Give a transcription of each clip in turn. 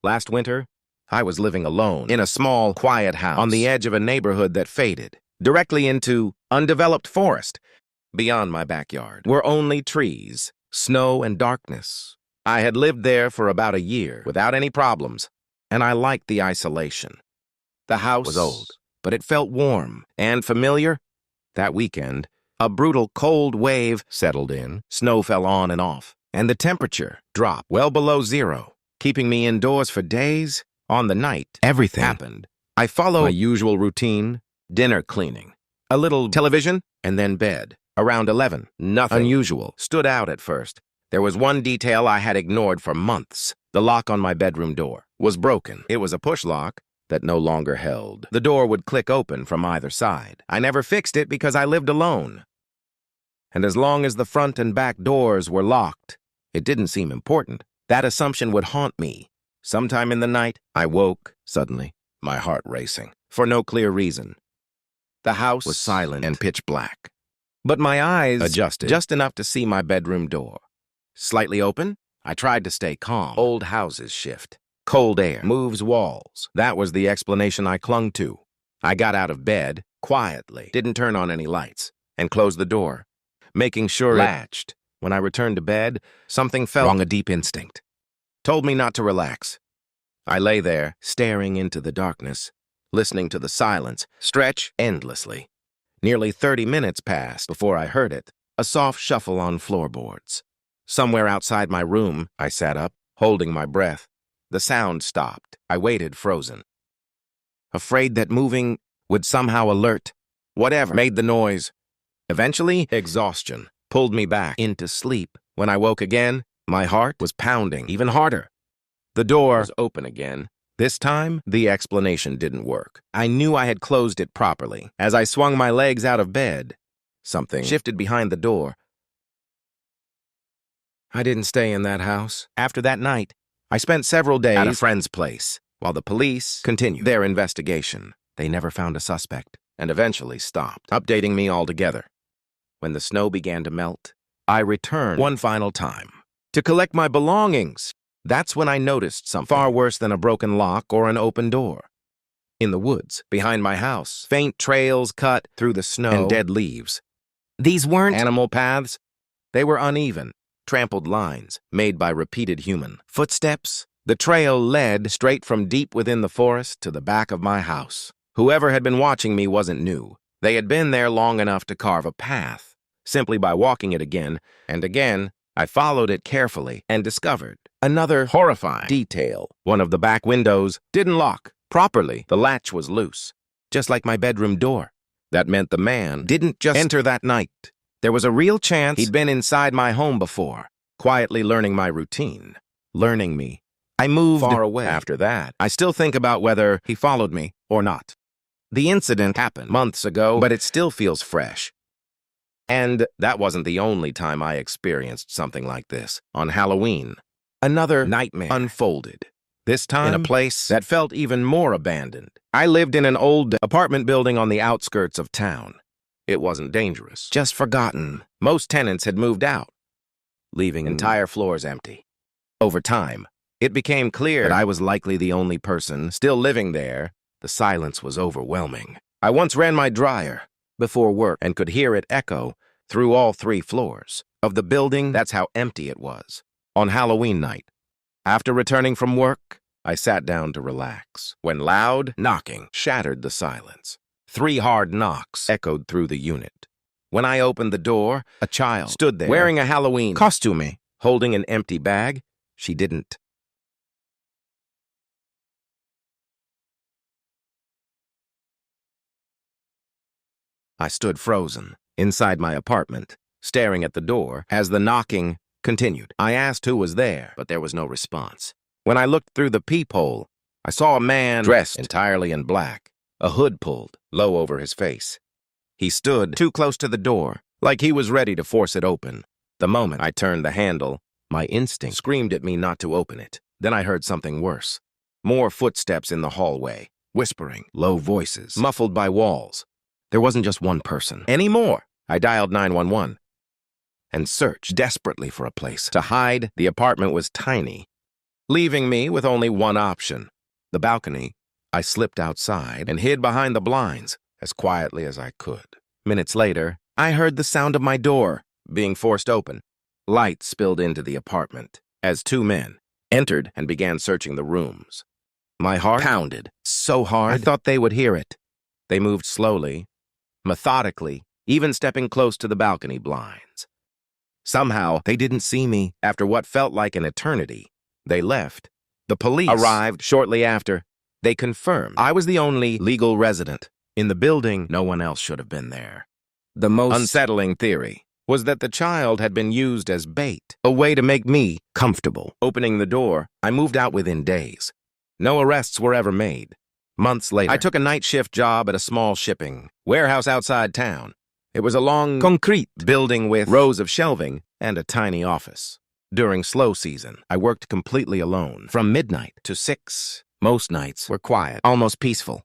Last winter, I was living alone in a small, quiet house on the edge of a neighborhood that faded directly into undeveloped forest. Beyond my backyard were only trees, snow, and darkness. I had lived there for about a year without any problems, and I liked the isolation. The house was old, but it felt warm and familiar. That weekend, a brutal cold wave settled in, snow fell on and off, and the temperature dropped well below zero, keeping me indoors for days. On the night everything happened, I followed my usual routine: dinner, cleaning, a little television, and then bed. Around 11, nothing unusual stood out at first. There was one detail I had ignored for months. The lock on my bedroom door was broken. It was a push lock that no longer held. The door would click open from either side. I never fixed it because I lived alone. And as long as the front and back doors were locked, it didn't seem important. That assumption would haunt me. Sometime in the night, I woke, suddenly, my heart racing, for no clear reason. The house was silent and pitch black, but my eyes adjusted just enough to see my bedroom door. Slightly open, I tried to stay calm. Old houses shift. Cold air moves walls. That was the explanation I clung to. I got out of bed, quietly, didn't turn on any lights, and closed the door, making sure it latched. When I returned to bed, something felt wrong. A deep instinct told me not to relax. I lay there, staring into the darkness, listening to the silence stretch endlessly. Nearly 30 minutes passed before I heard it, a soft shuffle on floorboards. Somewhere outside my room, I sat up, holding my breath. The sound stopped. I waited, frozen, afraid that moving would somehow alert whatever made the noise. Eventually, exhaustion pulled me back into sleep. When I woke again, my heart was pounding even harder. The door was open again. This time, the explanation didn't work. I knew I had closed it properly. As I swung my legs out of bed, something shifted behind the door. I didn't stay in that house. After that night, I spent several days at a friend's place while the police continued their investigation. They never found a suspect and eventually stopped updating me altogether. When the snow began to melt, I returned one final time to collect my belongings. That's when I noticed something far worse than a broken lock or an open door. In the woods behind my house, faint trails cut through the snow and dead leaves. These weren't animal paths. They were uneven, trampled lines made by repeated human footsteps. The trail led straight from deep within the forest to the back of my house. Whoever had been watching me wasn't new. They had been there long enough to carve a path. Simply by walking it again and again, I followed it carefully and discovered another horrifying detail. One of the back windows didn't lock properly. The latch was loose, just like my bedroom door. That meant the man didn't just enter that night. There was a real chance he'd been inside my home before, quietly learning my routine, learning me. I moved far away after that. I still think about whether he followed me or not. The incident happened months ago, but it still feels fresh. And that wasn't the only time I experienced something like this. On Halloween, another nightmare unfolded, this time in a place that felt even more abandoned. I lived in an old apartment building on the outskirts of town. It wasn't dangerous, just forgotten. Most tenants had moved out, leaving entire floors empty. Over time, it became clear that I was likely the only person still living there. The silence was overwhelming. I once ran my dryer before work and could hear it echo through all 3 floors of the building. That's how empty it was. On Halloween night, after returning from work, I sat down to relax when loud knocking shattered the silence. 3 hard knocks echoed through the unit. When I opened the door, a child stood there wearing a Halloween costume, holding an empty bag. She didn't. I stood frozen inside my apartment, staring at the door as the knocking continued. I asked who was there, but there was no response. When I looked through the peephole, I saw a man dressed entirely in black, a hood pulled low over his face. He stood too close to the door, like he was ready to force it open. The moment I turned the handle, my instinct screamed at me not to open it. Then I heard something worse. More footsteps in the hallway, whispering, low voices, muffled by walls. There wasn't just one person anymore. I dialed 911 and searched desperately for a place to hide. The apartment was tiny, leaving me with only one option. The balcony. I slipped outside and hid behind the blinds as quietly as I could. Minutes later, I heard the sound of my door being forced open. Light spilled into the apartment as two men entered and began searching the rooms. My heart pounded so hard I thought they would hear it. They moved slowly, methodically, even stepping close to the balcony blinds. Somehow, they didn't see me after what felt like an eternity. They left. The police arrived shortly after. They confirmed I was the only legal resident. In the building, no one else should have been there. The most unsettling theory was that the child had been used as bait, a way to make me comfortable. Opening the door, I moved out within days. No arrests were ever made. Months later, I took a night shift job at a small shipping warehouse outside town. It was a long, concrete building with rows of shelving and a tiny office. During slow season, I worked completely alone, from midnight to 6. Most nights were quiet, almost peaceful.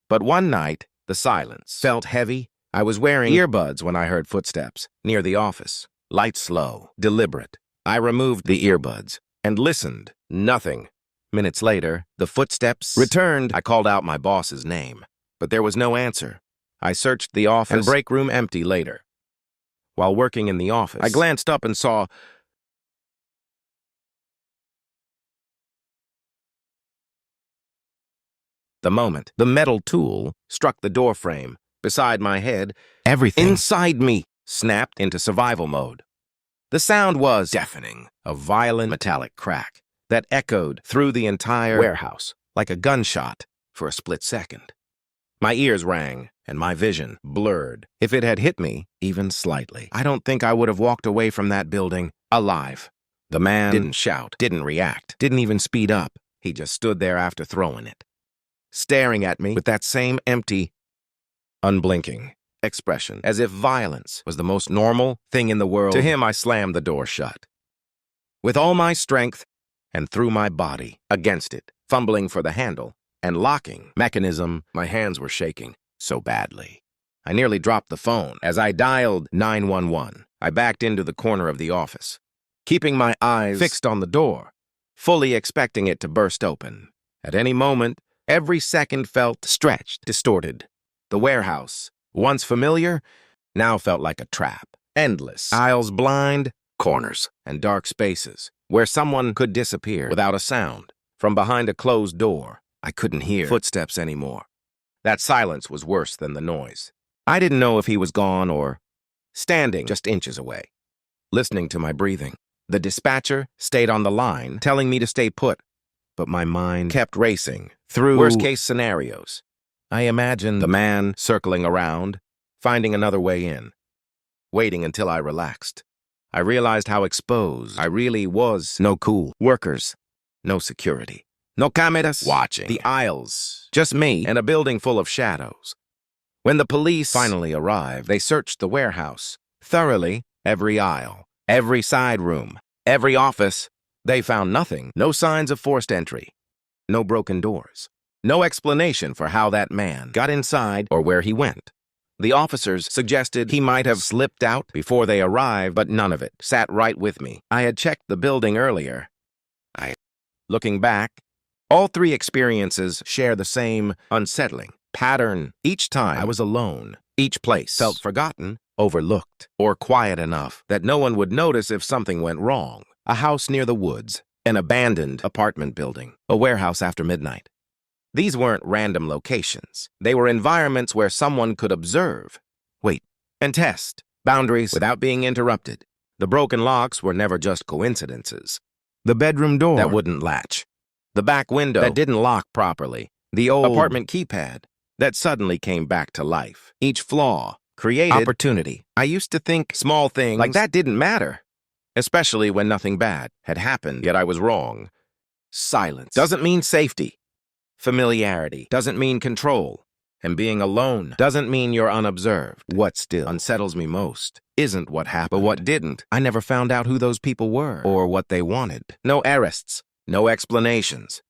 But one night, the silence felt heavy. I was wearing earbuds when I heard footsteps near the office. Light slow, deliberate. I removed the earbuds and listened. Nothing. Minutes later, the footsteps returned. I called out my boss's name, but there was no answer. I searched the office and break room empty later. While working in the office, I glanced up and saw the moment the metal tool struck the doorframe beside my head, everything inside me snapped into survival mode. The sound was deafening, a violent metallic crack that echoed through the entire warehouse like a gunshot for a split second. My ears rang and my vision blurred. If it had hit me, even slightly, I don't think I would have walked away from that building alive. The man didn't shout, didn't react, didn't even speed up. He just stood there after throwing it, staring at me with that same empty, unblinking expression, as if violence was the most normal thing in the world. To him, I slammed the door shut with all my strength and threw my body against it, fumbling for the handle and locking mechanism. My hands were shaking so badly. I nearly dropped the phone. As I dialed 911, I backed into the corner of the office, keeping my eyes fixed on the door, fully expecting it to burst open. At any moment, every second felt stretched, distorted. The warehouse, once familiar, now felt like a trap. Endless aisles, blind corners, and dark spaces where someone could disappear without a sound. From behind a closed door, I couldn't hear footsteps anymore. That silence was worse than the noise. I didn't know if he was gone or standing just inches away, listening to my breathing. The dispatcher stayed on the line, telling me to stay put, but my mind kept racing through worst-case scenarios. I imagined the man circling around, finding another way in, waiting until I relaxed. I realized how exposed I really was. No cool workers, no security, no cameras watching the aisles, just me and a building full of shadows. When the police finally arrived, they searched the warehouse thoroughly, every aisle, every side room, every office. They found nothing, no signs of forced entry, no broken doors, no explanation for how that man got inside or where he went. The officers suggested he might have slipped out before they arrived, but none of it sat right with me. I had checked the building earlier. Looking back, all three experiences share the same unsettling pattern. Each time I was alone, each place felt forgotten, overlooked, or quiet enough that no one would notice if something went wrong. A house near the woods, an abandoned apartment building, a warehouse after midnight. These weren't random locations. They were environments where someone could observe, wait, and test boundaries without being interrupted. The broken locks were never just coincidences. The bedroom door that wouldn't latch, the back window that didn't lock properly, the old apartment keypad that suddenly came back to life. Each flaw created opportunity. I used to think small things like that didn't matter, especially when nothing bad had happened, yet I was wrong. Silence doesn't mean safety. Familiarity doesn't mean control. And being alone doesn't mean you're unobserved. What still unsettles me most isn't what happened, but what didn't. I never found out who those people were or what they wanted. No arrests, no explanations.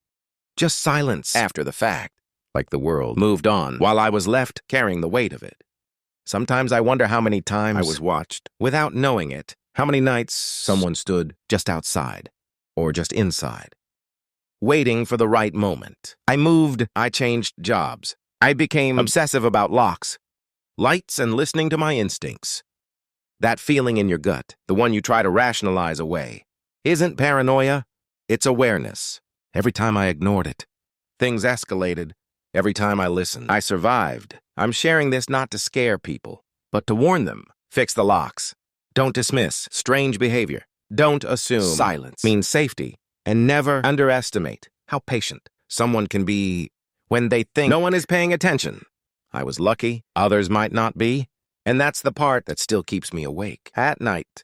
Just silence after the fact, like the world moved on while I was left carrying the weight of it. Sometimes I wonder how many times I was watched without knowing it. How many nights someone stood just outside or just inside, waiting for the right moment. I moved, I changed jobs. I became obsessive about locks, lights, and listening to my instincts. That feeling in your gut, the one you try to rationalize away, isn't paranoia, it's awareness. Every time I ignored it, things escalated. Every time I listened, I survived. I'm sharing this not to scare people, but to warn them. Fix the locks. Don't dismiss strange behavior. Don't assume silence means safety. And never underestimate how patient someone can be when they think no one is paying attention. I was lucky, others might not be, and that's the part that still keeps me awake at night.